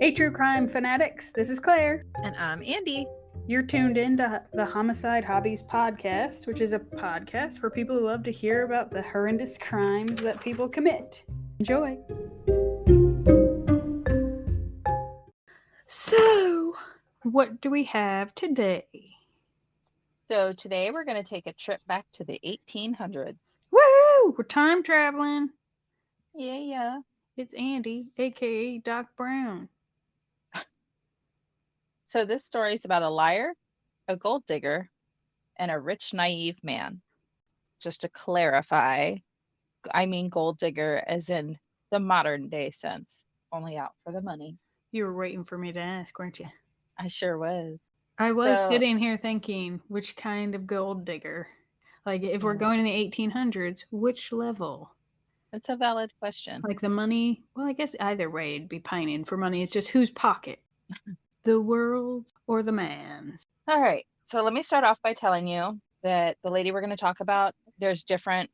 Hey, true crime fanatics, this is Claire. And I'm Andy. You're tuned in to the Homicide Hobbies podcast, which is a podcast for people who love to hear about the horrendous crimes that people commit. Enjoy. So, what do we have today? So today we're going to take a trip back to the 1800s. Woo! We're time traveling. Yeah. It's Andy, aka Doc Brown. So this story is about a liar, a gold digger, and a rich, naive man. Just to clarify, I mean gold digger as in the modern day sense, only out for the money. You were waiting for me to ask, weren't you? I sure was. I was sitting here thinking, which kind of gold digger? Like, if we're going in the 1800s, which level? That's a valid question. Like the money? Well, I guess either way it'd be pining for money. It's just whose pocket? The world's or the man's? All right. So let me start off by telling you that the lady we're going to talk about, there's different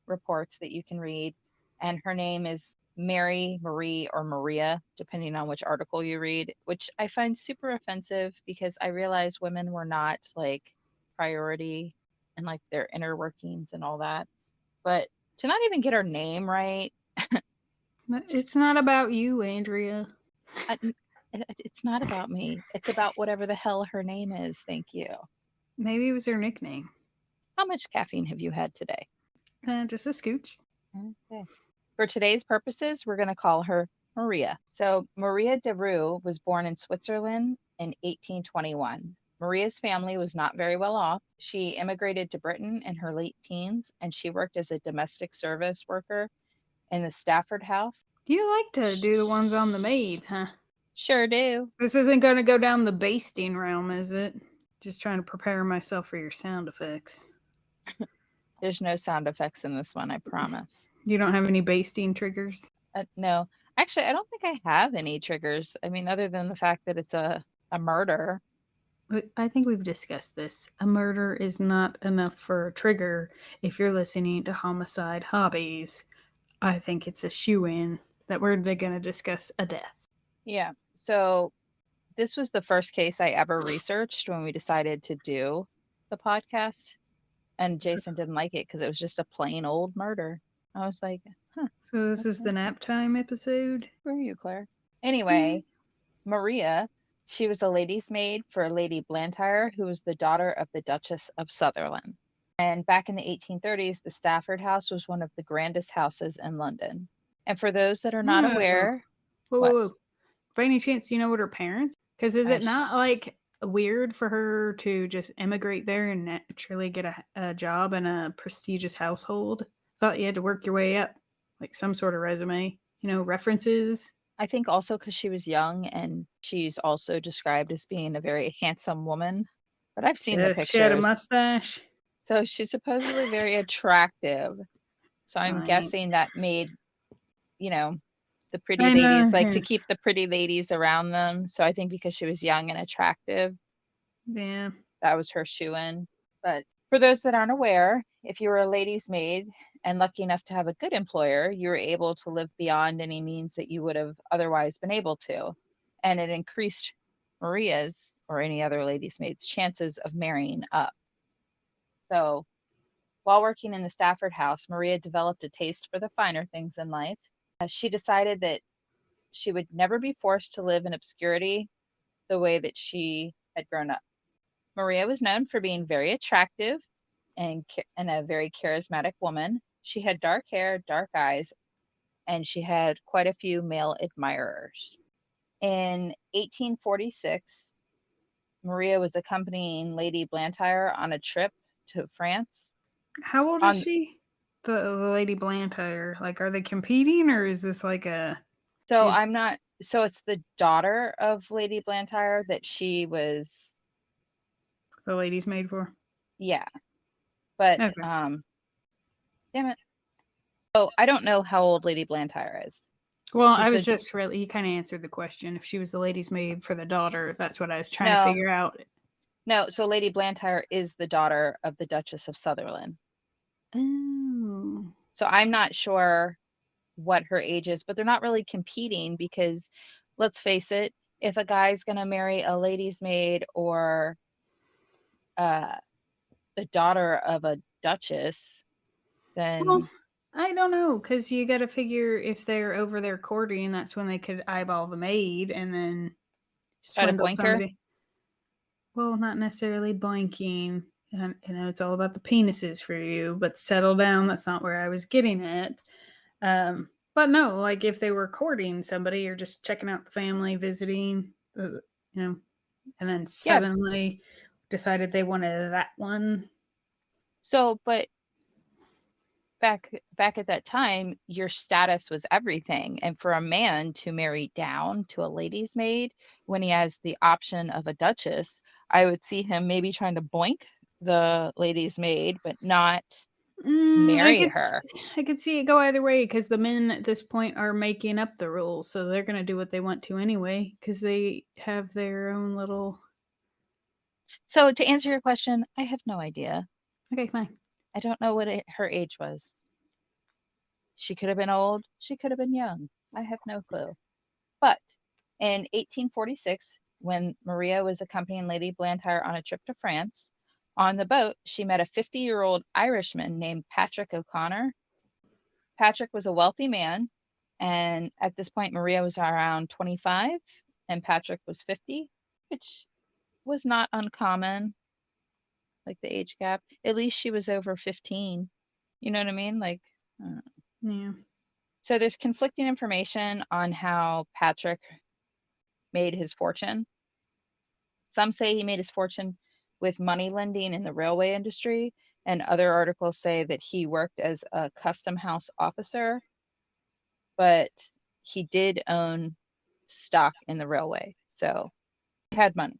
reports that you can read. And her name is Mary, Marie, or Maria, depending on which article you read, which I find super offensive because I realize women were not like priority and like their inner workings and all that. But to not even get her name right. It's not about you, Andrea. It's not about me. It's about whatever the hell her name is. Thank you. Maybe it was her nickname. How much caffeine have you had today? Just a scooch. Okay. For today's purposes, we're going to call her Maria. So Maria de Rue was born in Switzerland in 1821. Maria's family was not very well off. She immigrated to Britain in her late teens, and she worked as a domestic service worker in the Stafford House. You like to do the ones on the maids, huh? Sure do. This isn't going to go down the basting realm, is it? Just trying to prepare myself for your sound effects. There's no sound effects in this one, I promise. You don't have any basting triggers? No. Actually, I don't think I have any triggers. I mean, other than the fact that it's a murder. I think we've discussed this. A murder is not enough for a trigger if you're listening to Homicide Hobbies. I think it's a shoo-in that we're going to discuss a death. Yeah. So this was the first case I ever researched when we decided to do the podcast. And Jason didn't like it because it was just a plain old murder. I was like, huh. So this is the nap time episode? Where are you, Claire? Anyway, Maria, she was a lady's maid for Lady Blantyre, who was the daughter of the Duchess of Sutherland. And back in the 1830s, the Stafford House was one of the grandest houses in London. And for those that are not aware... Whoa. By any chance, do you know what her parents? Because is it not like weird for her to just emigrate there and naturally get a job in a prestigious household? Thought you had to work your way up, like some sort of resume, references. I think also because she was young and she's also described as being a very handsome woman. But I've seen the pictures. She had a mustache. So she's supposedly very attractive. So I'm guessing that made, the pretty ladies like to keep the pretty ladies around them. So I think because she was young and attractive, yeah, that was her shoo-in. But for those that aren't aware, if you were a lady's maid and lucky enough to have a good employer, you were able to live beyond any means that you would have otherwise been able to. And it increased Maria's or any other lady's maid's chances of marrying up. So while working in the Stafford House, Maria developed a taste for the finer things in life. She decided that she would never be forced to live in obscurity the way that she had grown up. Maria was known for being very attractive and a very charismatic woman. She had dark hair, dark eyes, and she had quite a few male admirers. In 1846, Maria was accompanying Lady Blantyre on a trip to France. How old is she? The Lady Blantyre, like, are they competing or is this like a... So it's the daughter of Lady Blantyre that she was... The lady's maid for? Yeah. But, okay. Damn it. So I don't know how old Lady Blantyre is. Well, I was just really... You kind of answered the question. If she was the lady's maid for the daughter, that's what I was trying to figure out. No, so Lady Blantyre is the daughter of the Duchess of Sutherland. Oh. So I'm not sure what her age is, but they're not really competing because let's face it, if a guy's going to marry a lady's maid or the daughter of a duchess, Well, then I don't know, because you got to figure if they're over there courting, that's when they could eyeball the maid and then try to swindle boink her. somebody. Well, not necessarily boinking. It's all about the penises for you, but settle down. That's not where I was getting at. But no, like if they were courting somebody or just checking out the family, visiting, and then Yeah. suddenly decided they wanted that one. So, but back at that time, your status was everything. And for a man to marry down to a lady's maid when he has the option of a duchess, I would see him maybe trying to boink the lady's maid, but not marry her. I could see it go either way because the men at this point are making up the rules, so they're gonna do what they want to anyway because they have their own little. So to answer your question, I have no idea. Okay, fine. I don't know what her age was. She could have been old. She could have been young. I have no clue. But in 1846, when Maria was accompanying Lady Blantyre on a trip to France, on the boat, she met a 50-year-old Irishman named Patrick O'Connor. Patrick was a wealthy man, and at this point, Maria was around 25 and Patrick was 50, which was not uncommon, like the age gap. At least she was over 15. You know what I mean? Like, Yeah. so there's conflicting information on how Patrick made his fortune. Some say he made his fortune with money lending in the railway industry, and other articles say that he worked as a custom house officer, but he did own stock in the railway, so he had money.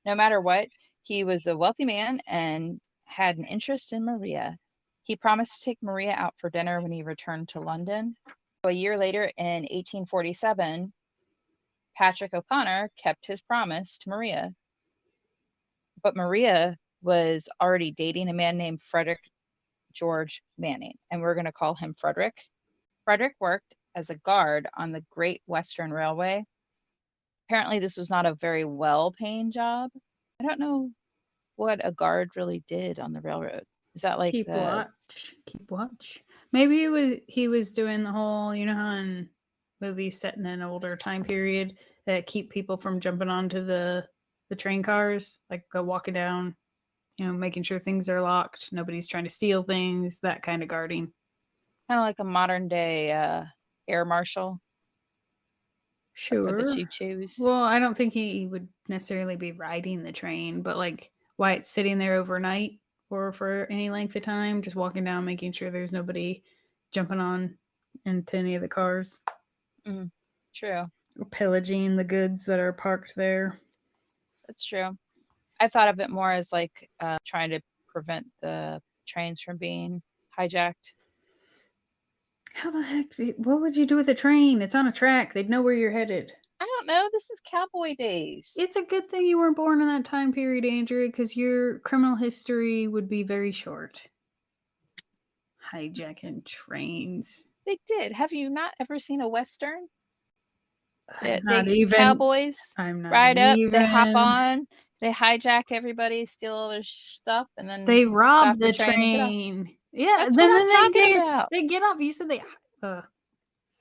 No matter what, he was a wealthy man and had an interest in Maria. He promised to take Maria out for dinner when he returned to London. A year later, in 1847, Patrick O'Connor kept his promise to Maria. But Maria was already dating a man named Frederick George Manning, and we're going to call him Frederick. Frederick worked as a guard on the Great Western Railway. Apparently, this was not a very well-paying job. I don't know what a guard really did on the railroad. Is that like Keep watch. Maybe he was doing the whole, how in movies set in an older time period that keep people from jumping onto the train cars, like go walking down, making sure things are locked, nobody's trying to steal things, that kind of guarding. kind of like a modern day air marshal? For the Sure. choo-choos. Well, I don't think he would necessarily be riding the train, but like why it's sitting there overnight or for any length of time, just walking down, making sure there's nobody jumping on into any of the cars. True. Or pillaging the goods that are parked there. That's true. I thought of it more as like trying to prevent the trains from being hijacked. How the heck? What would you do with a train? It's on a track. They'd know where you're headed. I don't know. This is cowboy days. It's a good thing you weren't born in that time period, Andrea, because your criminal history would be very short. Hijacking trains. They did. Have you not ever seen a Western? Cowboys ride up, they hop on, they hijack everybody, steal all their stuff, and then they rob the train and get off. train. Yeah, That's what I'm talking about. They get off. You said they.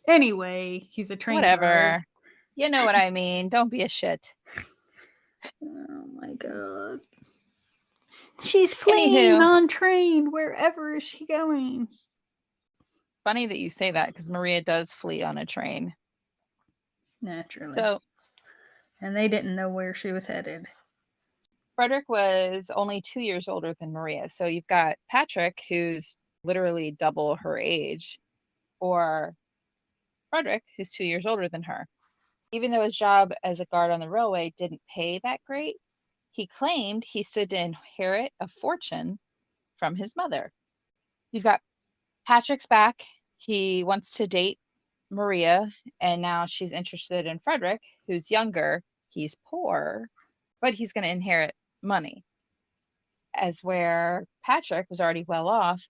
Anyway, he's a train. Whatever. Guard. You know what I mean. Don't be a shit. Oh my god. She's fleeing on train. Wherever is she going? Funny that you say that because Maria does flee on a train. Naturally. So, and they didn't know where she was headed. Frederick was only 2 years older than Maria. So you've got Patrick, who's literally double her age, or Frederick, who's 2 years older than her. Even though his job as a guard on the railway didn't pay that great, he claimed he stood to inherit a fortune from his mother. You've got Patrick's back. He wants to date Maria, and now she's interested in Frederick, who's younger. He's poor, but he's going to inherit money. As where Patrick was already well off,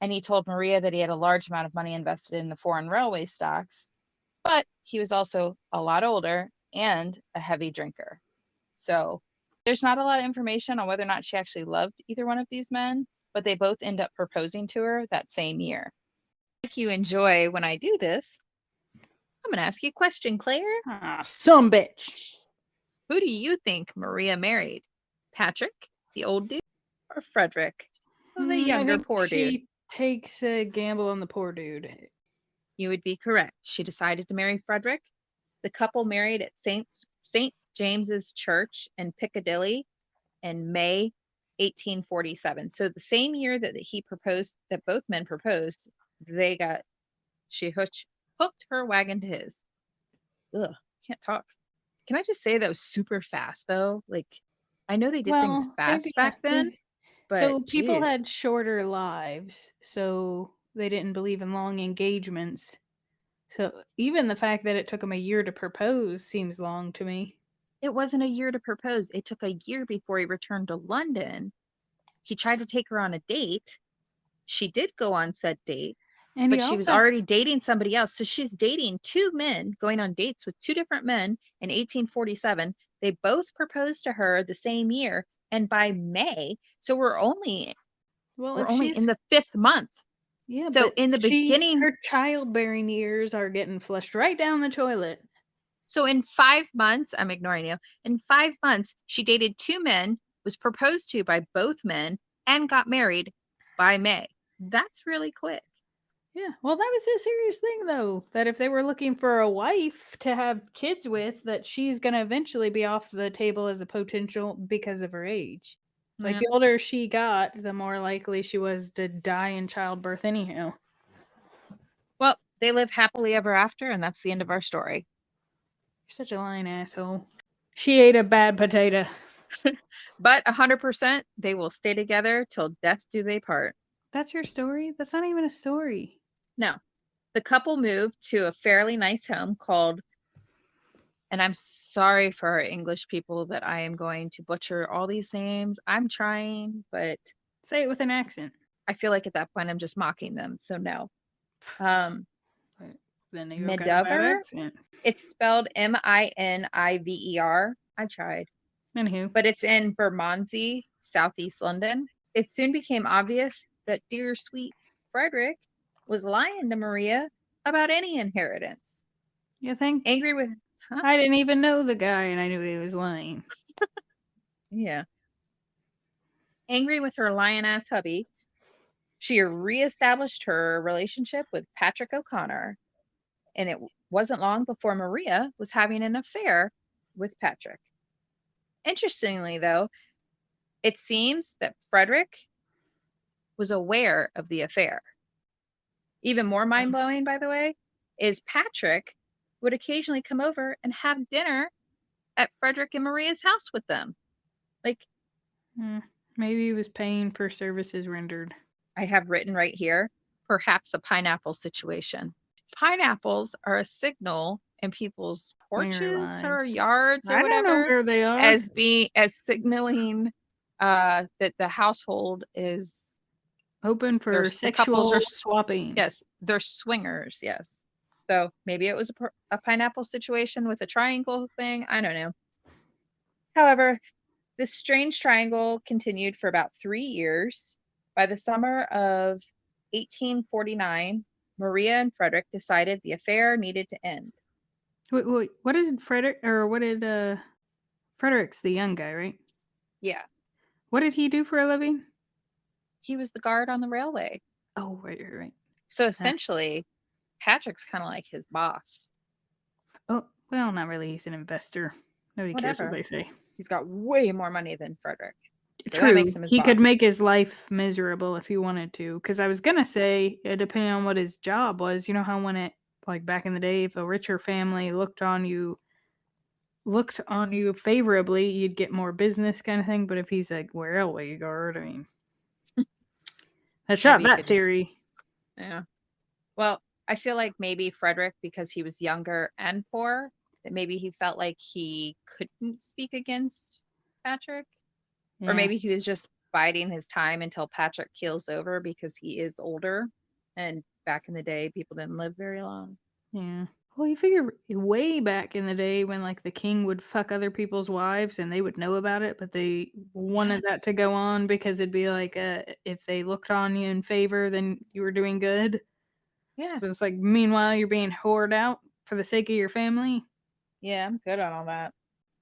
and he told Maria that he had a large amount of money invested in the foreign railway stocks. But he was also a lot older and a heavy drinker. So there's not a lot of information on whether or not she actually loved either one of these men, but they both end up proposing to her that same year. Like you enjoy when I do this, I'm going to ask you a question, Claire. Ah, some bitch. Who do you think Maria married? Patrick, the old dude, or Frederick, the younger I think poor dude? she takes a gamble on the poor dude. You would be correct. She decided to marry Frederick. The couple married at St. James's Church in Piccadilly in May 1847. So the same year that he proposed, that both men proposed, she hooked her wagon to his. Ugh, can't talk. Can I just say that was super fast though? Like, I know they did things fast back then, but so people geez. had shorter lives, so they didn't believe in long engagements. So even the fact that it took him a year to propose seems long to me. It wasn't a year to propose. It took a year before he returned to London. He tried to take her on a date. She did go on said date, And but he she was also, already dating somebody else. So she's dating two men, going on dates with two different men in 1847. They both proposed to her the same year. And by May, so we're only in the 5th month. yeah, So but in the beginning, her childbearing years are getting flushed right down the toilet. so in 5 months, I'm ignoring you. In 5 months, she dated two men, was proposed to by both men, and got married by May. That's really quick. Yeah, well, that was a serious thing, though. That if they were looking for a wife to have kids with, that she's going to eventually be off the table as a potential because of her age. Like, the older she got, the more likely she was to die in childbirth, anyhow. Well, they live happily ever after, and that's the end of our story. You're such a lying asshole. She ate a bad potato. But 100%, they will stay together till death do they part. That's your story? That's not even a story. No. The couple moved to a fairly nice home called, and I'm sorry for our English people that I am going to butcher all these names. I'm trying, but Say it with an accent. I feel like at that point I'm just mocking them. So no. Then you got a bad accent. It's spelled Minniver. I tried. Anywho. But it's in Bermondsey, southeast London. It soon became obvious that dear sweet Frederick was lying to Maria about any inheritance. You think? Angry with... Huh? I didn't even know the guy and I knew he was lying. Yeah. Angry with her lion-ass hubby, she reestablished her relationship with Patrick O'Connor. And it wasn't long before Maria was having an affair with Patrick. Interestingly, though, it seems that Frederick was aware of the affair. Even more mind-blowing, by the way, is Patrick would occasionally come over and have dinner at Frederick and Maria's house with them. Like, maybe he was paying for services rendered. I have written right here, perhaps a pineapple situation. Pineapples are a signal in people's porches or yards or whatever. I don't know where they are. As signaling that the household is open for sexual swapping. Yes, they're swingers. Yes. So maybe it was a pineapple situation with a triangle thing. I don't know. However, this strange triangle continued for about 3 years. By the summer of 1849, Maria and Frederick decided the affair needed to end. Wait, what did Frederick's the young guy, right? Yeah. What did he do for a living? He was the guard on the railway. Oh, right. So essentially, Patrick's kind of like his boss. Oh, well, not really. He's an investor. Nobody cares what they say. He's got way more money than Frederick. So true. That makes him his boss. Could make his life miserable if he wanted to. Because I was going to say, depending on what his job was, you know how when it, like back in the day, if a richer family looked on you favorably, you'd get more business kind of thing. But if he's like railway guard, I mean, I shot that theory. Yeah. Well, I feel like maybe Frederick, because he was younger and poor, that maybe he felt like he couldn't speak against Patrick. Yeah. Or maybe he was just biding his time until Patrick keels over because he is older. And back in the day, people didn't live very long. Yeah. Well, you figure way back in the day when, like, the king would fuck other people's wives and they would know about it, but they wanted that Yes. to go on because it'd be like, if they looked on you in favor, then you were doing good. Yeah. But it's like, meanwhile, you're being whored out for the sake of your family. Yeah, I'm good on all that.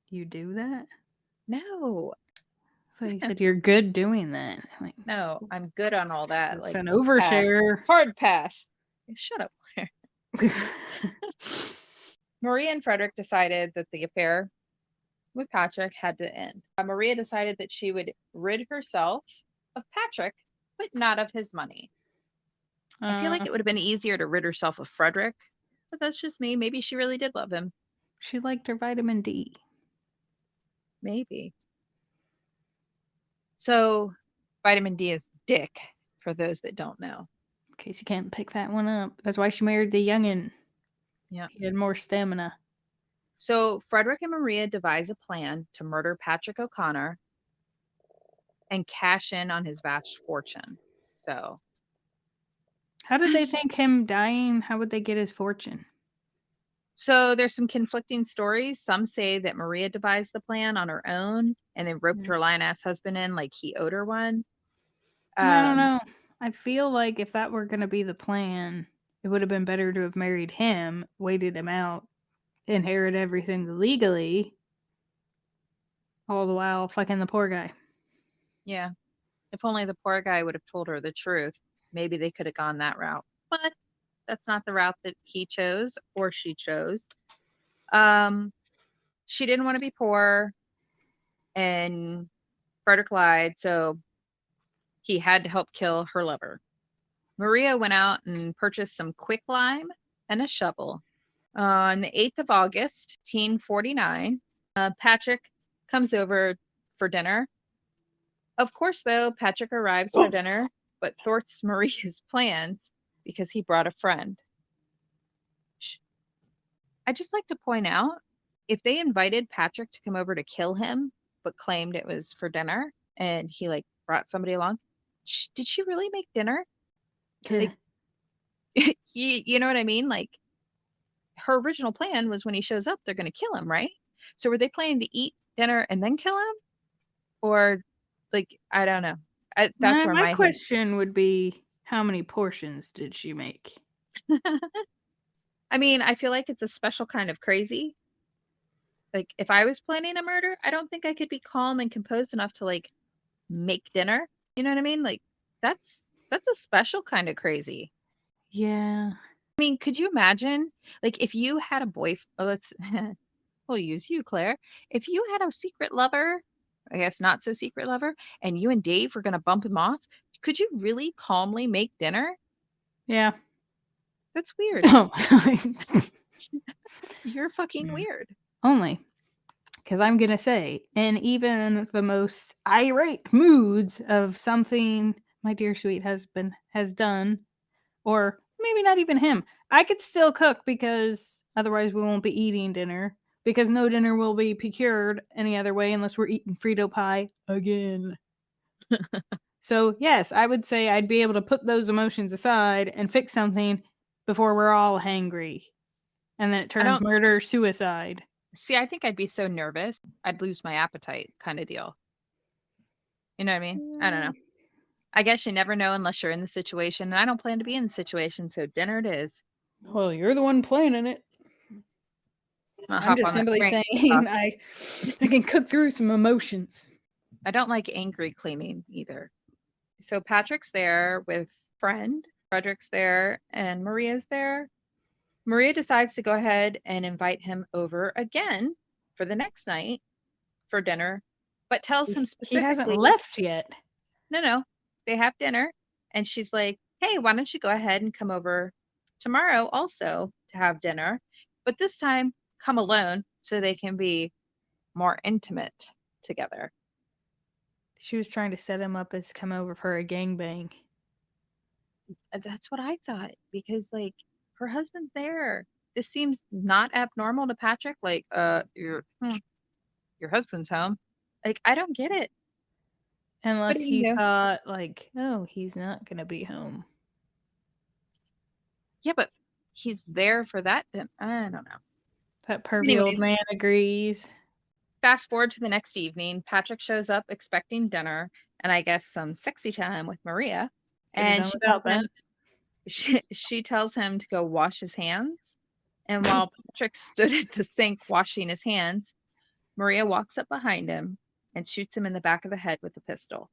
You do that? No. So you said you're good doing that. Like, No, I'm good on all that. it's Like, an pass. overshare. Hard pass. Shut up, Claire. Maria and Frederick decided that the affair with Patrick had to end. Maria decided that she would rid herself of Patrick, but not of his money. I feel like it would have been easier to rid herself of Frederick, but that's just me. Maybe she really did love him. She liked her vitamin D. Maybe. So, vitamin D is dick, for those that don't know. In case you can't pick that one up. That's why she married the youngin'. Yeah. He had more stamina. So, Frederick and Maria devise a plan to murder Patrick O'Connor and cash in on his vast fortune. So, How did they think him dying? How would they get his fortune? so there's some conflicting stories. Some say that Maria devised the plan on her own and then roped Mm. her lion ass husband in like he owed her one. I don't Um, know. I feel like if that were going to be the plan, it would have been better to have married him, waited him out, inherit everything legally, all the while fucking the poor guy. yeah. If only the poor guy would have told her the truth, maybe they could have gone that route. But that's not the route that he chose or she chose. Um, she didn't want to be poor, and Frederick lied, so he had to help kill her lover. Maria went out and purchased some quicklime and a shovel. On the 8th of August, 1849, Patrick comes over for dinner. Of course, though, Patrick arrives for dinner, but thwarts Maria's plans because he brought a friend. I'd just like to point out, if they invited Patrick to come over to kill him, but claimed it was for dinner and he like brought somebody along, did she really make dinner? Like, you know what I mean? Like, her original plan was when he shows up, they're going to kill him, right? So were they planning to eat dinner and then kill him? Or, like, I don't know. That's where My my head. question would be, how many portions did she make? I mean, I feel like it's a special kind of crazy. Like, if I was planning a murder, I don't think I could be calm and composed enough to like make dinner. You know what I mean? Like, that's a special kind of crazy. Yeah. I mean, could you imagine, like, if you had a boyfriend? Oh, let's we'll use you, Claire. If you had a secret lover, I guess not so secret lover, and you and Dave were gonna bump him off, could you really calmly make dinner? Yeah. That's weird. No. You're fucking weird. Only. Because I'm going to say, in even the most irate moods of something my dear sweet husband has done, or maybe not even him, I could still cook because otherwise we won't be eating dinner. Because no dinner will be procured any other way unless we're eating Frito pie again. So, yes, I would say I'd be able to put those emotions aside and fix something before we're all hangry. And then it I turns don't murder suicide. see. I think I'd be so nervous, I'd lose my appetite, kind of deal. You know what I mean? I don't know. I guess you never know unless you're in the situation, and I don't plan to be in the situation, so dinner it is. Well, you're the one planning it. I'll I'm hop just on that simply train. saying I can cook through some emotions. I don't like angry cleaning either. So Patrick's there with friend, Frederick's there, and Maria's there. Maria decides to go ahead and invite him over again for the next night for dinner, but tells him He hasn't specifically, left yet. no, they have dinner. And she's like, hey, why don't you go ahead and come over tomorrow also to have dinner? But this time, come alone so they can be more intimate together. She was trying to set him up as come over for a gangbang. That's what I thought because, like, her husband's there. This seems not abnormal to Patrick. Like, your husband's home. Like, I don't get it. But Unless he anywho, thought, like, oh, he's not going to be home. yeah, but he's there for that. I don't know. That pervy old Anyway, man agrees. fast forward to the next evening. Patrick shows up expecting dinner and I guess some sexy time with Maria. Could have And done without that. she tells him to go wash his hands. And while Patrick stood at the sink washing his hands, Maria walks up behind him and shoots him in the back of the head with a pistol.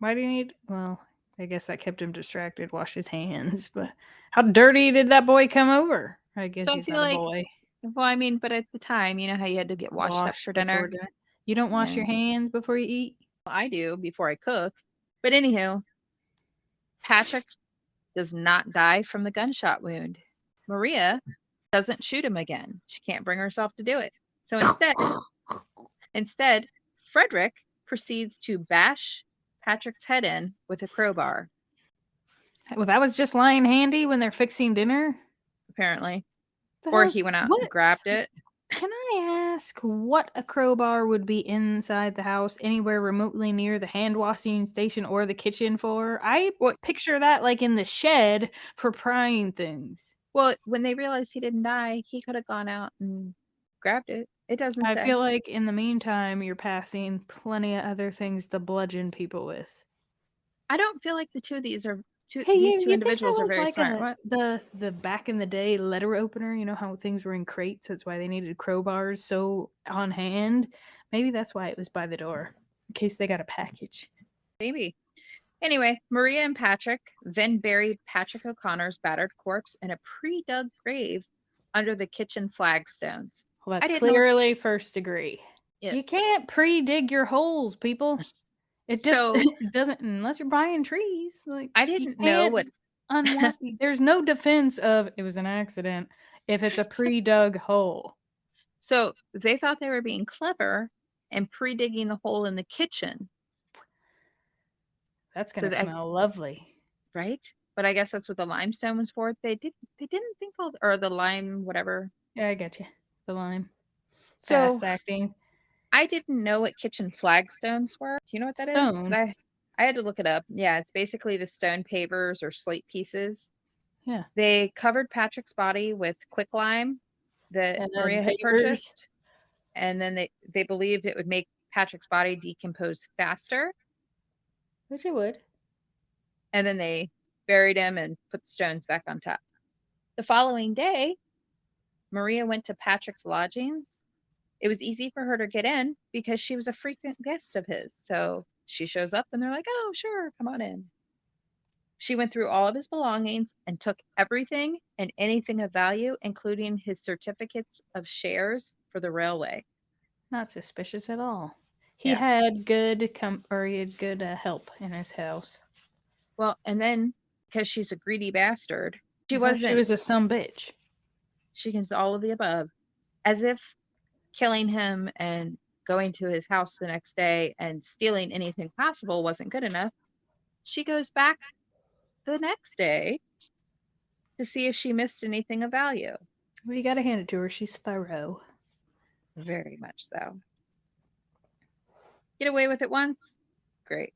Why do you need? Well, I guess that kept him distracted. Wash his hands, but how dirty did that boy come over? I guess So I he's feel not a like, boy. well, I mean, but at the time, you know how you had to get washed up Wash for before dinner? dinner. You don't wash Yeah. your hands before you eat? I do before I cook. But anywho, Patrick does not die from the gunshot wound. Maria doesn't shoot him again. She can't bring herself to do it. So instead, Frederick proceeds to bash Patrick's head in with a crowbar. Well, that was just lying handy when they're fixing dinner? Apparently. Or Hell, he went out what? and grabbed it. Can I ask what a crowbar would be inside the house, anywhere remotely near the hand washing station or the kitchen for? I picture that like in the shed for prying things. Well, when they realized he didn't die, he could have gone out and grabbed it. It doesn't I say. feel like in the meantime, you're passing plenty of other things to bludgeon people with. I don't feel like the two of these are Hey, these two you think that individuals are was very like smart. What? the back in the day letter opener? You know how things were in crates. That's why they needed crowbars so on hand. Maybe that's why it was by the door, in case they got a package. Maybe. Anyway, Maria and Patrick then buried Patrick O'Connor's battered corpse in a pre-dug grave under the kitchen flagstones. Well, that's clearly first degree. Yes. You can't pre-dig your holes, people. It just it doesn't, unless you're buying trees. Like, I didn't know what there's no defense of it was an accident if it's a pre-dug hole. So they thought they were being clever and pre-digging the hole in the kitchen. That's gonna smell lovely, right? But I guess that's what the limestone was for. They didn't think all, or the lime, whatever. Yeah, I get you. The lime. So fast acting. I didn't know what kitchen flagstones were. Do you know what that is? Because I had to look it up. Yeah, it's basically the stone pavers or slate pieces. Yeah. They covered Patrick's body with quicklime that Maria had purchased. And then they believed it would make Patrick's body decompose faster. Which it would. And then they buried him and put the stones back on top. The following day, Maria went to Patrick's lodgings. It was easy for her to get in because she was a frequent guest of his. So she shows up and they're like, oh, sure, come on in. She went through all of his belongings and took everything and anything of value, including his certificates of shares for the railway. Not suspicious at all. He had good help in his house. Well, and then because she's a greedy bastard, she was a some bitch. She gets all of the above, as if killing him and going to his house the next day and stealing anything possible wasn't good enough. She goes back the next day to see if she missed anything of value. Well, you got to hand it to her. She's thorough. Very much so. Get away with it once? Great.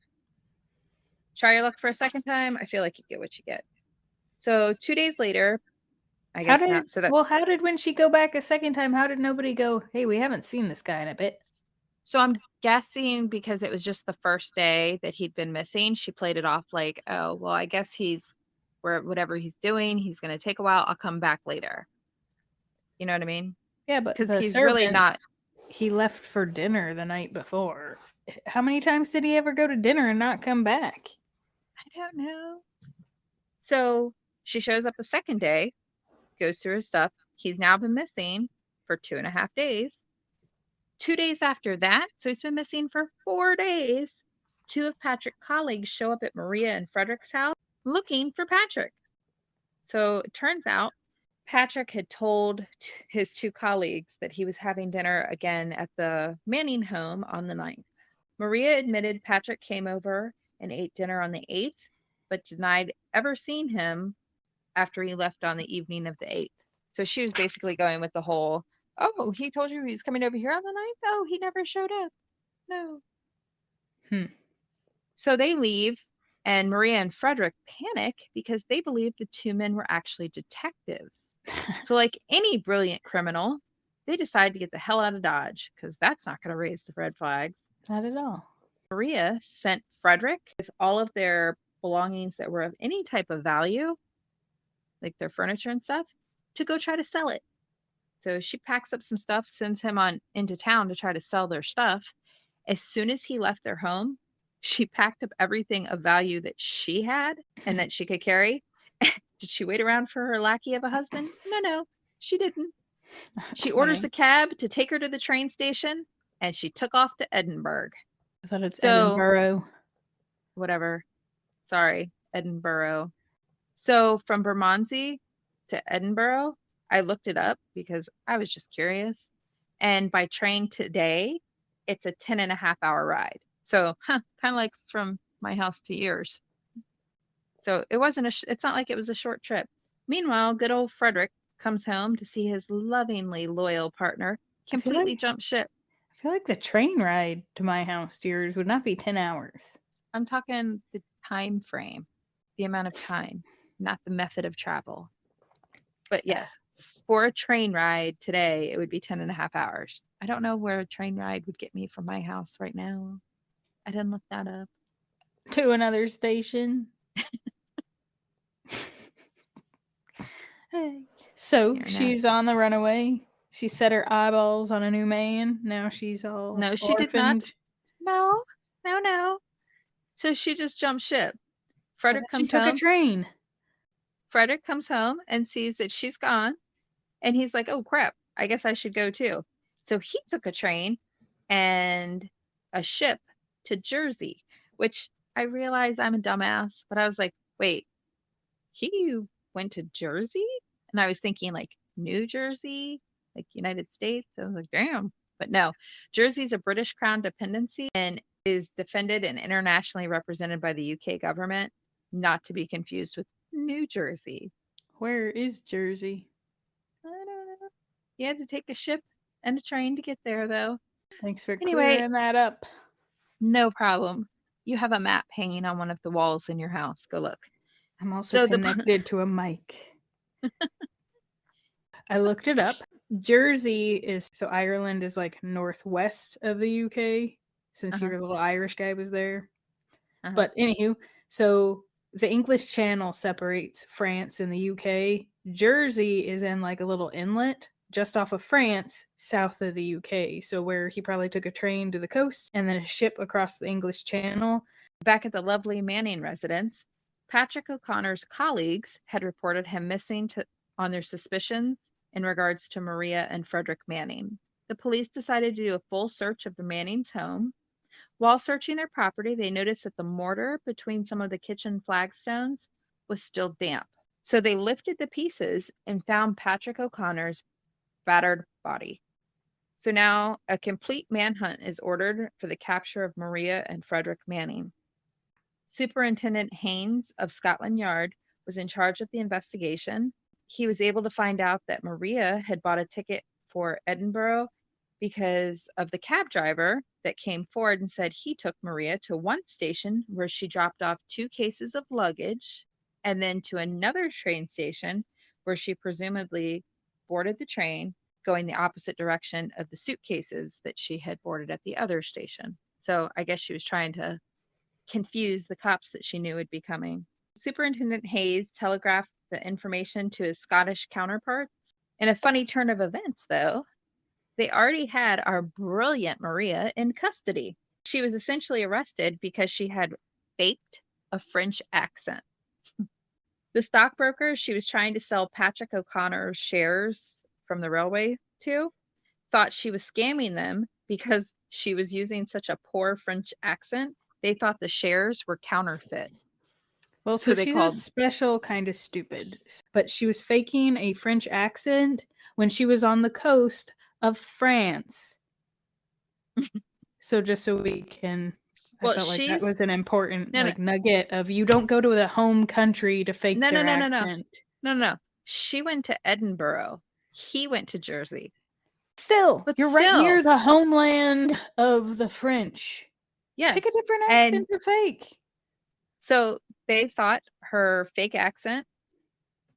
Try your luck for a second time? I feel like you get what you get. So 2 days later, I guess not. So how did when she go back a second time, how did nobody go, hey, we haven't seen this guy in a bit? So I'm guessing because it was just the first day that he'd been missing, she played it off like, oh, well, I guess he's where whatever he's doing, he's going to take a while. I'll come back later. You know what I mean? Yeah, but because he's really not. He left for dinner the night before. How many times did he ever go to dinner and not come back? I don't know. So she shows up the second day, goes through his stuff. He's now been missing for 2.5 days. 2 days after that, so he's been missing for 4 days, 2 of Patrick's colleagues show up at Maria and Frederick's house looking for Patrick. So it turns out Patrick had told his 2 colleagues that he was having dinner again at the Manning home on the 9th. Maria admitted Patrick came over and ate dinner on the 8th, but denied ever seeing him after he left on the evening of the 8th. So she was basically going with the whole, oh, he told you he was coming over here on the 9th? Oh, he never showed up. No. Hmm. So they leave. And Maria and Frederick panic because they believe the two men were actually detectives. So, like any brilliant criminal, they decide to get the hell out of Dodge because that's not going to raise the red flags. Not at all. Maria sent Frederick with all of their belongings that were of any type of value, like their furniture and stuff, to go try to sell it. So she packs up some stuff, sends him on into town to try to sell their stuff. As soon as he left their home, she packed up everything of value that she had and that she could carry. Did she wait around for her lackey of a husband? No, she didn't. That's She orders funny. the cab to take her to the train station, and she took off to Edinburgh. I thought it's So, Edinburgh. whatever. Sorry, Edinburgh. So from Bermondsey to Edinburgh, I looked it up because I was just curious. And by train today, it's a 10.5 hour ride. So, kind of like from my house to yours. So it wasn't it's not like it was a short trip. Meanwhile, good old Frederick comes home to see his lovingly loyal partner completely jump ship. I feel like the train ride to my house to yours would not be 10 hours. I'm talking the time frame, the amount of time, not the method of travel. But yes, for a train ride today, it would be 10.5 hours. I don't know where a train ride would get me from my house right now. I didn't look that up. To another station. So she's on the runaway. She set her eyeballs on a new man. Now she's all No, she orphaned. did not. No. So she just jumped ship. Frederick comes home. She took a train. Frederick comes home and sees that she's gone. And he's like, oh, crap. I guess I should go too. So he took a train and a ship to Jersey, which I realize I'm a dumbass, but I was like, wait, he went to Jersey? And I was thinking like New Jersey, like United States. I was like, damn. But no, Jersey's a British Crown dependency and is defended and internationally represented by the UK government, not to be confused with New Jersey. Where is Jersey? I don't know. You had to take a ship and a train to get there, though. Thanks for clearing that up. No problem. You have a map hanging on one of the walls in your house. Go look. I'm also connected to a mic. I looked it up. Jersey is, so Ireland is like northwest of the UK, since your little Irish guy was there. But anywho, so the English Channel separates France and the UK. Jersey is in like a little inlet just off of France, south of the UK. So where he probably took a train to the coast and then a ship across the English Channel. Back at the lovely Manning residence, Patrick O'Connor's colleagues had reported him missing on their suspicions in regards to Maria and Frederick Manning. The police decided to do a full search of the Manning's home. While searching their property, they noticed that the mortar between some of the kitchen flagstones was still damp. So they lifted the pieces and found Patrick O'Connor's battered body. So now a complete manhunt is ordered for the capture of Maria and Frederick Manning. Superintendent Haynes of Scotland Yard was in charge of the investigation. He was able to find out that Maria had bought a ticket for Edinburgh because of the cab driver that came forward and said he took Maria to one station where she dropped off 2 cases of luggage and then to another train station where she presumably boarded the train going the opposite direction of the suitcases that she had boarded at the other station. So I guess she was trying to confuse the cops that she knew would be coming. Superintendent Hayes telegraphed the information to his Scottish counterparts. In a funny turn of events, though, they already had our brilliant Maria in custody. She was essentially arrested because she had faked a French accent. The stockbroker she was trying to sell Patrick O'Connor's shares from the railway to thought she was scamming them because she was using such a poor French accent. They thought the shares were counterfeit. Well, so she's a special kind of stupid, but she was faking a French accent when she was on the coast of France. So just so we can, I felt like that was an important nugget of you don't go to the home country to fake their accent. No. She went to Edinburgh. He went to Jersey. But you're right near the homeland of the French. Yes. Pick a different accent to fake. So they thought her fake accent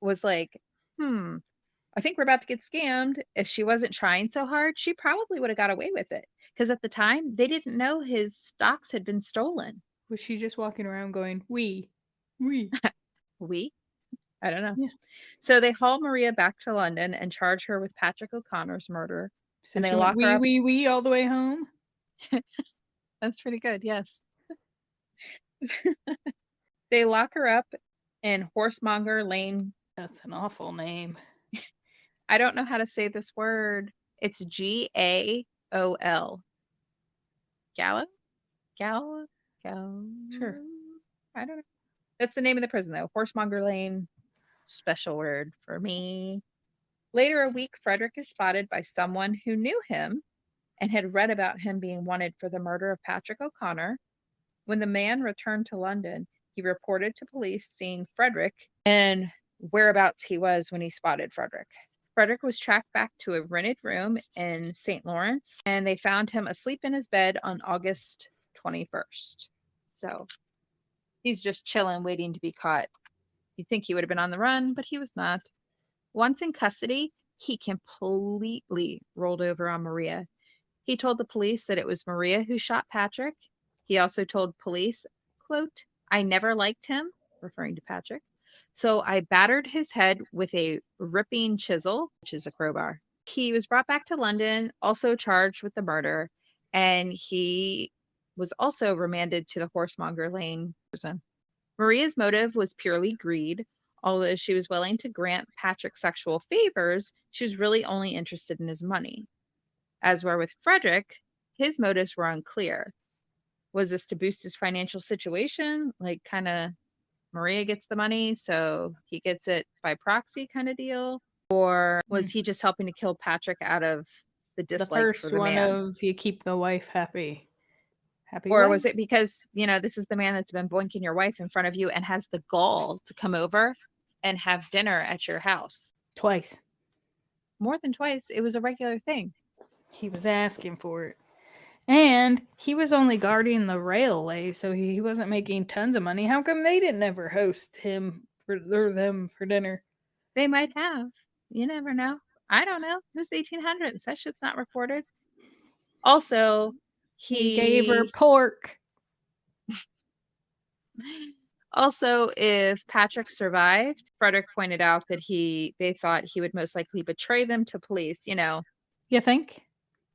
was like, I think we're about to get scammed. If she wasn't trying so hard, she probably would have got away with it. Because at the time, they didn't know his stocks had been stolen. Was she just walking around going, we? We? I don't know. Yeah. So they haul Maria back to London and charge her with Patrick O'Connor's murder. So And they she went, lock her up. we all the way home? That's pretty good, yes. They lock her up in Horsemonger Lane. That's an awful name. I don't know how to say this word. It's Gaol. Gallow? Gallow? Gallow? Sure. I don't know. That's the name of the prison, though. Horsemonger Lane. Special word for me. Later a week, Frederick is spotted by someone who knew him and had read about him being wanted for the murder of Patrick O'Connor. When the man returned to London, he reported to police seeing Frederick and whereabouts he was when he spotted Frederick. Frederick was tracked back to a rented room in St. Lawrence, and they found him asleep in his bed on August 21st. So he's just chilling, waiting to be caught. You'd think he would have been on the run, but he was not. Once in custody, he completely rolled over on Maria. He told the police that it was Maria who shot Patrick. He also told police, quote, "I never liked him," referring to Patrick. "So I battered his head with a ripping chisel," which is a crowbar. He was brought back to London, also charged with the murder, and he was also remanded to the Horsemonger Lane prison. Maria's motive was purely greed. Although she was willing to grant Patrick sexual favors, she was really only interested in his money. As were with Frederick, his motives were unclear. Was this to boost his financial situation? Like, kind of Maria gets the money, so he gets it by proxy kind of deal? Or was he just helping to kill Patrick out of the The dislike for first the one man? of you keep the wife happy. Happy Or wife? was it because, this is the man that's been boinking your wife in front of you and has the gall to come over and have dinner at your house? Twice. More than twice. It was a regular thing. He was asking for it. And he was only guarding the railway, so he wasn't making tons of money. How come they didn't ever host him or them for dinner? They might have. You never know. I don't know. It was the 1800s. That shit's not recorded. Also, He gave her pork. Also, if Patrick survived, Frederick pointed out that they thought he would most likely betray them to police, You think?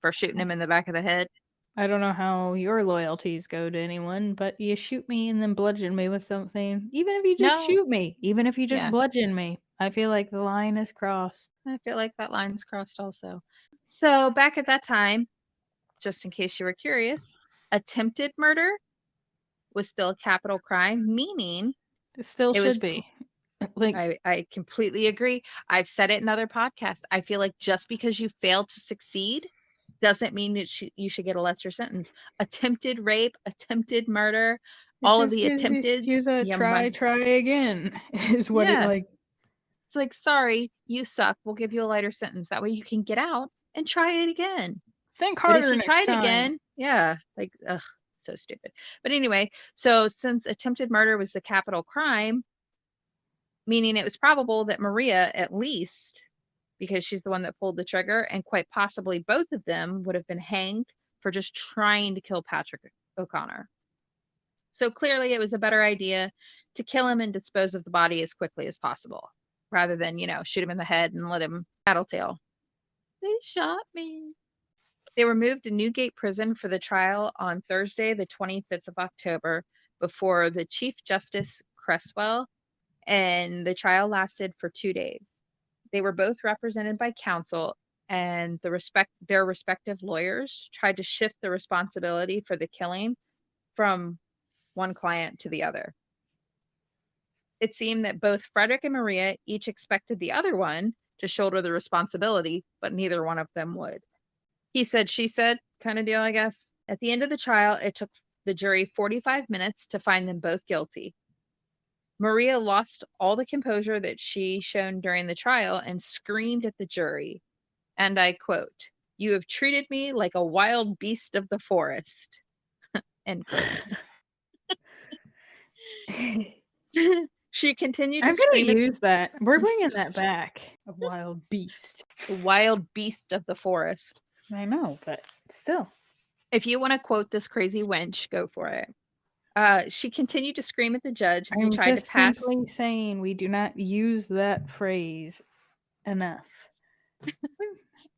for shooting him in the back of the head. I don't know how your loyalties go to anyone, but you shoot me and then bludgeon me with something. Even if you just shoot me, even if you just bludgeon me, I feel like the line is crossed. I feel like that line's crossed also. So back at that time, just in case you were curious, attempted murder was still a capital crime, meaning it still should be. Like, I completely agree. I've said it in other podcasts. I feel like just because you failed to succeed doesn't mean that you should get a lesser sentence. Attempted rape, attempted murder, all of the attempted. You the try again is what it like. It's like, sorry, you suck. We'll give you a lighter sentence. That way you can get out and try it again. Think harder. But if you try it again, like, ugh, so stupid. But anyway, so since attempted murder was the capital crime, meaning it was probable that Maria, at least, because she's the one that pulled the trigger, and quite possibly both of them would have been hanged for just trying to kill Patrick O'Connor. So clearly it was a better idea to kill him and dispose of the body as quickly as possible, rather than, shoot him in the head and let him tattletale. They shot me. They were moved to Newgate Prison for the trial on Thursday, the 25th of October, before the Chief Justice Cresswell, and the trial lasted for 2 days. They were both represented by counsel, and their respective lawyers tried to shift the responsibility for the killing from one client to the other. It seemed that both Frederick and Maria each expected the other one to shoulder the responsibility, but neither one of them would. He said, she said kind of deal, I guess. At the end of the trial, it took the jury 45 minutes to find them both guilty. Maria lost all the composure that she shown during the trial and screamed at the jury. And I quote, "You have treated me like a wild beast of the forest." End quote. She continued to I'm scream gonna at use that. We're bringing that back. A wild beast. the wild beast of the forest. I know, but still. If you want to quote this crazy wench, go for it. She continued to scream at the judge as he I'm tried to just pass. simply saying we do not use that phrase enough.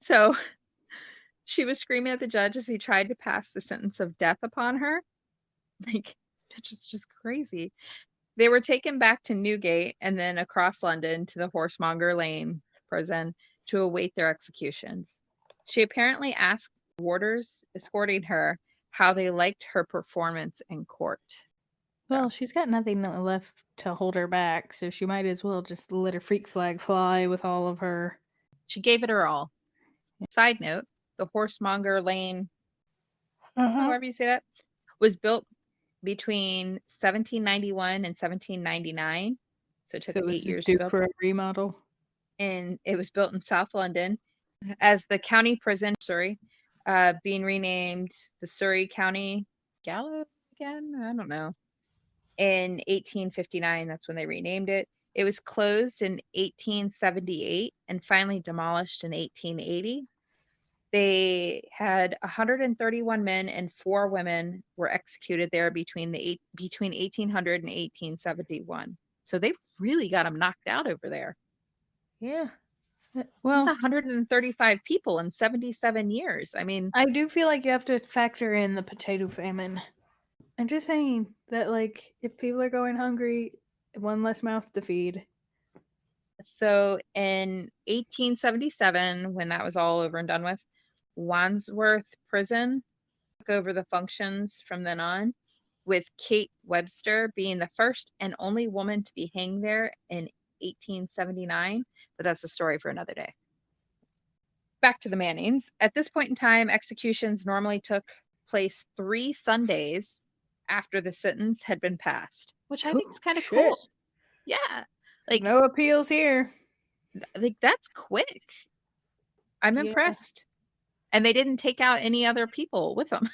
So she was screaming at the judge as he tried to pass the sentence of death upon her. Like, it's just crazy. They were taken back to Newgate and then across London to the Horsemonger Lane prison to await their executions. She apparently asked warders escorting her how they liked her performance in court. Well, she's got nothing left to hold her back, so she might as well just let her freak flag fly with all of her. She gave it her all. Side note, the Horsemonger Lane, however you say that, was built between 1791 and 1799. So it took So it 8 was years to due build. for a remodel. And it was built in South London as the county prison, Surrey, being renamed the Surrey County Gallows again. I don't know. In 1859, that's when they renamed it. It was closed in 1878 and finally demolished in 1880. They had 131 men and 4 women were executed there between 1800 and 1871. So they really got them knocked out over there. Yeah. That's Well, 135 people in 77 years. I mean, I do feel like you have to factor in the potato famine. I'm just saying that, like, if people are going hungry, one less mouth to feed. so in 1877, when that was all over and done with, Wandsworth Prison took over the functions from then on, with Kate Webster being the first and only woman to be hanged there in 1879. But that's a story for another day. Back to the Mannings. At this point in time, executions normally took place 3 Sundays after the sentence had been passed, which I think is kind of cool. Yeah. Like, no appeals here. like that's quick. I'm impressed. And they didn't take out any other people with them.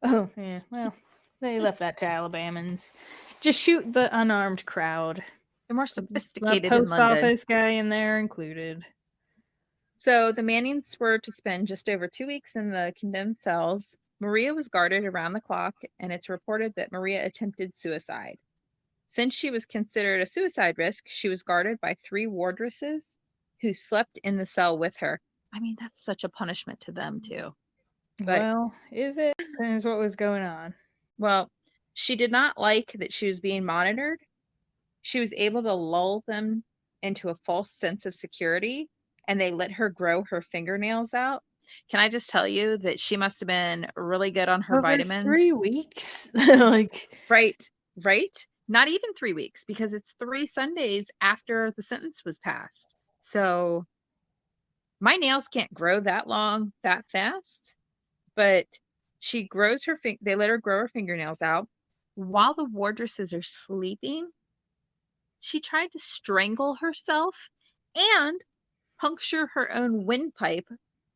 Oh, yeah. Well, they left that to Alabamans. Just shoot the unarmed crowd. They're more The sophisticated in post London. office guy in there included. So the Mannings were to spend just over 2 weeks in the condemned cells. Maria was guarded around the clock, and it's reported that Maria attempted suicide. Since she was considered a suicide risk, she was guarded by 3 wardresses who slept in the cell with her. I mean, that's such a punishment to them, too. But, well, is it? Depends what was going on. well, she did not like that she was being monitored. She was able to lull them into a false sense of security, and they let her grow her fingernails out. Can I just tell you that she must have been really good on her Over vitamins? 3 weeks? Like, Right. Not even 3 weeks, because it's 3 Sundays after the sentence was passed. So my nails can't grow that long, that fast, but she grows her they let her grow her fingernails out. While the wardresses are sleeping, she tried to strangle herself and puncture her own windpipe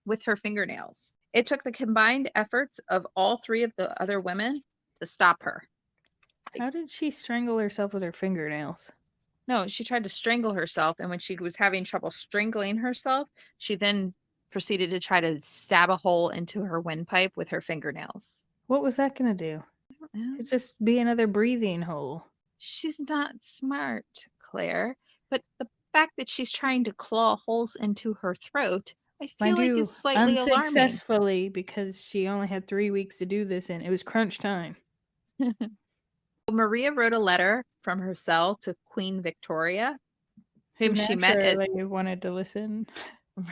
with her fingernails. It took the combined efforts of all 3 of the other women to stop her. how did she strangle herself with her fingernails? No, she tried to strangle herself, and when she was having trouble strangling herself, she then proceeded to try to stab a hole into her windpipe with her fingernails. What was that going to do? It'd just be another breathing hole. She's not smart, Claire, but the fact that she's trying to claw holes into her throat, I feel Mind like you, is slightly alarming. unsuccessfully, because she only had 3 weeks to do this in. It was crunch time. Maria wrote a letter from her cell to Queen Victoria, whom she met at, wanted to listen.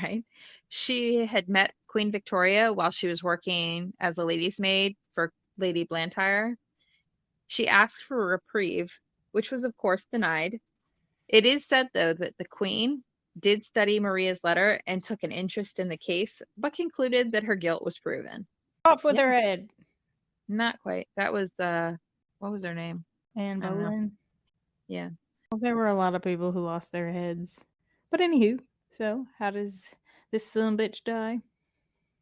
right? She had met Queen Victoria while she was working as a lady's maid for Lady Blantyre. She asked for a reprieve, which was of course denied. It is said, though, that the Queen did study Maria's letter and took an interest in the case, but concluded that her guilt was proven. Off with her head. Not quite. That was what was her name? Anne I don't know. Boleyn. Yeah. Well, there were a lot of people who lost their heads. But anywho, so how does this bitch die?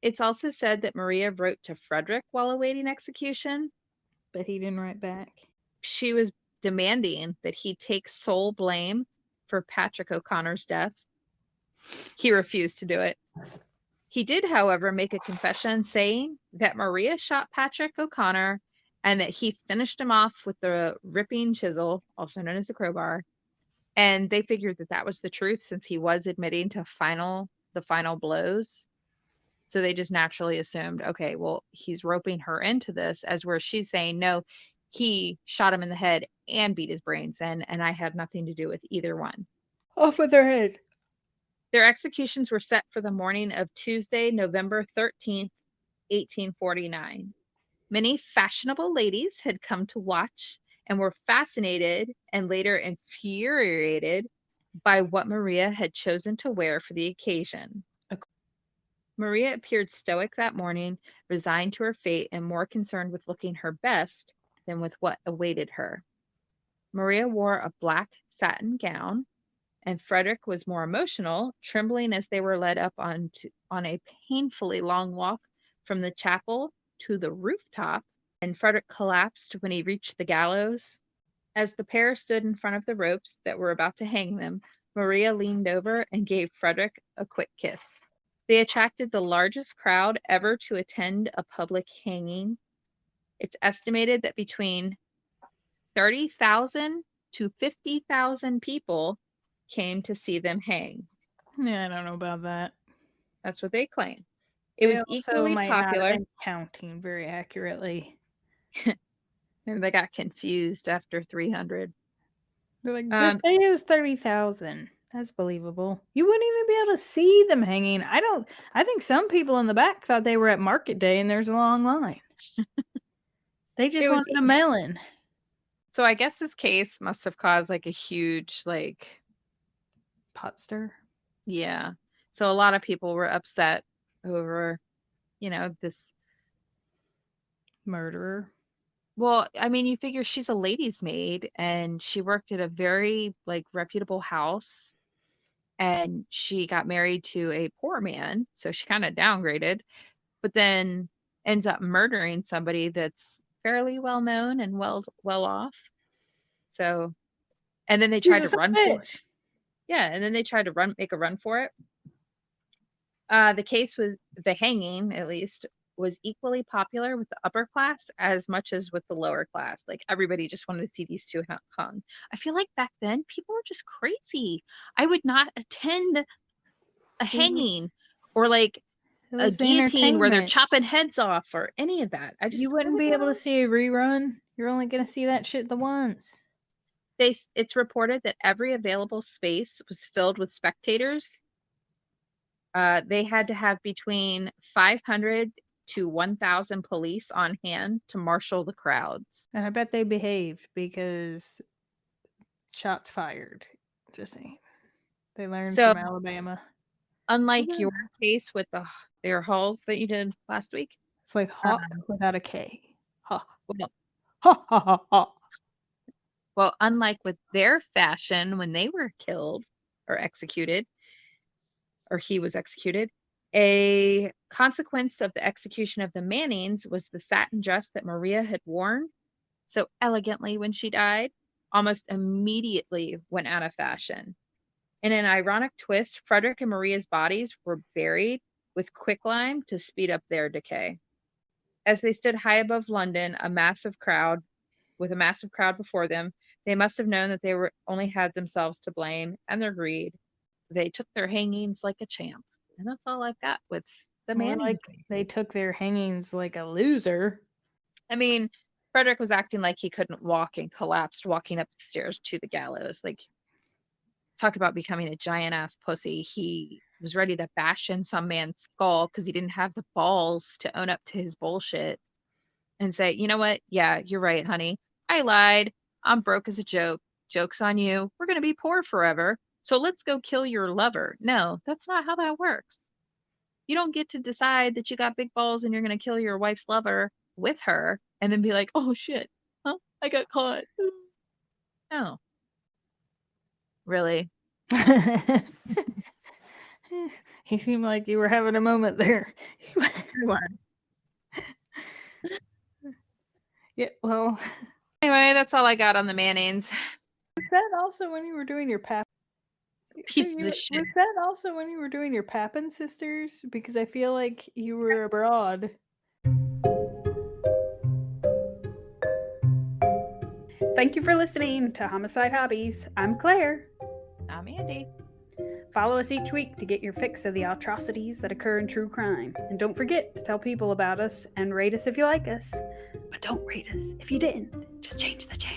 It's also said that Maria wrote to Frederick while awaiting execution, But he didn't write back. she was demanding that he take sole blame for Patrick O'Connor's death. He refused to do it. He did, however, make a confession saying that Maria shot Patrick O'Connor and that he finished him off with the ripping chisel, also known as the crowbar. And they figured that that was the truth since he was admitting to the final blows. So they just naturally assumed, okay, well, he's roping her into this, as where she's saying, no, he shot him in the head and beat his brains in, and I had nothing to do with either one. Off with their head. Their executions were set for the morning of Tuesday, November 13th, 1849. Many fashionable ladies had come to watch and were fascinated and later infuriated by what Maria had chosen to wear for the occasion. Maria appeared stoic that morning, resigned to her fate and more concerned with looking her best than with what awaited her. Maria wore a black satin gown, and Frederick was more emotional, trembling as they were led up on a painfully long walk from the chapel to the rooftop, and Frederick collapsed when he reached the gallows. As the pair stood in front of the ropes that were about to hang them, Maria leaned over and gave Frederick a quick kiss. They attracted the largest crowd ever to attend a public hanging. It's estimated that between 30,000 to 50,000 people came to see them hang. Yeah, I don't know about that. That's what they claim. It was equally might popular. Not have been counting very accurately. Maybe they got confused after 300. They're like, just say it was 30,000. That's believable. You wouldn't even be able to see them hanging. I think some people in the back thought they were at market day and there's a long line. They just wanted a melon. So I guess this case must have caused like a huge pot stir. Yeah. So a lot of people were upset over, this murderer. Well, I mean, you figure she's a lady's maid and she worked at a very reputable house, and she got married to a poor man, so she kind of downgraded, but then ends up murdering somebody that's fairly well known and well off. So, and then they tried to run for it. Yeah, and then they tried to make a run for it. The case was the hanging, at least, was equally popular with the upper class as much as with the lower class. Like everybody just wanted to see these two hung. I feel like back then people were just crazy. I would not attend a hanging or a guillotine where they're chopping heads off or any of that. You wouldn't be able to see a rerun. You're only going to see that shit the once. It's reported that every available space was filled with spectators. They had to have between 500 to 1,000 police on hand to marshal the crowds. And I bet they behaved because shots fired. Just saying. They learned from Alabama. Unlike your case with their hulls that you did last week. It's like hawk without a K. Ha. Well, ha ha ha ha. Well, unlike with their fashion when they were killed or executed, or he was executed, a consequence of the execution of the Mannings was the satin dress that Maria had worn so elegantly when she died, almost immediately went out of fashion. In an ironic twist, Frederick and Maria's bodies were buried with quicklime to speed up their decay. As they stood high above London, with a massive crowd before them, they must have known that they only had themselves to blame and their greed. They took their hangings like a champ. And that's all I've got with the Mannings. They took their hangings like a loser. I mean, Frederick was acting like he couldn't walk and collapsed walking up the stairs to the gallows. Talk about becoming a giant ass pussy. He was ready to bash in some man's skull because he didn't have the balls to own up to his bullshit and say, you know what? Yeah, you're right, honey. I lied. I'm broke as a joke. Joke's on you. We're going to be poor forever. So let's go kill your lover. No, that's not how that works. You don't get to decide that you got big balls and you're going to kill your wife's lover with her and then be like, oh shit, huh? I got caught. No. Really? You seemed like you were having a moment there. You are. Yeah, well. Anyway, Anyway, that's all I got on the Mannings. Was that also when you were doing your pap? Pieces of shit. Was that also when you were doing your Papin sisters? Because I feel like you were abroad. Thank you for listening to Homicide Hobbies. I'm Claire. I'm Andy. Follow us each week to get your fix of the atrocities that occur in true crime. And don't forget to tell people about us and rate us if you like us. But don't rate us if you didn't. Just change the channel.